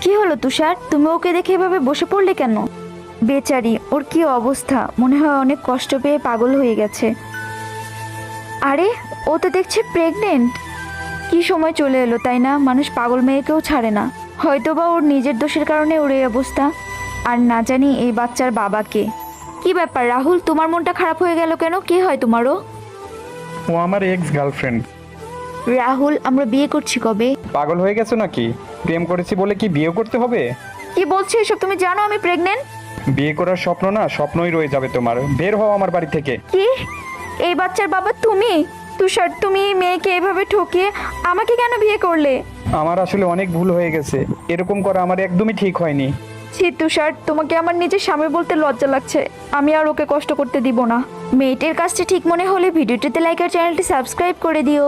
কি হলো তুষার, তুমি ওকে দেখে এভাবে বসে পড়লে কেন? বেচারি, ওর কি অবস্থা, মনে হয় অনেক কষ্ট পেয়ে পাগল হয়ে গেছে। আরে, ও তো দেখছি প্রেগনেন্ট। কি সময় চলে এলো তাই না, মানুষ পাগল মেয়েকেও ছাড়ে না। হয়তোবা ওর নিজের দোষের কারণে ওর এই অবস্থা। আর না জানি এই বাচ্চার বাবাকে। কি ব্যাপার রাহুল, তোমার মনটা খারাপ হয়ে গেল কেন? কি হয় তোমারও? ও আমার এক্স গার্লফ্রেন্ড। রাহুল, আমরা বিয়ে করছি কবে? পাগল হয়ে গেছো নাকি? প্রেম করেছি বলে কি বিয়ে করতে হবে? কি বলছো এসব? তুমি জানো আমি প্রেগনেন্ট। বিয়ে করার স্বপ্ন না স্বপ্নই রয়ে যাবে তোমার। বের হও আমার বাড়ি থেকে। কি? এই বাচ্চার বাবা তুমি? তুষার, তুমি এই মেয়েকে এভাবে ঠকিয়ে আমাকে কেন বিয়ে করলে? আমার আসলে অনেক ভুল হয়ে গেছে। এরকম করা আমার একদমই ঠিক হয়নি। ছি তুষার, তোমাকে আমার নিজের স্বামী বলতে লজ্জা লাগছে। আমি আর ওকে কষ্ট করতে দিব না। মেয়েটির কাজটা ঠিক মনে হলে ভিডিওটিতে লাইক আর চ্যানেলটি সাবস্ক্রাইব করে দিও।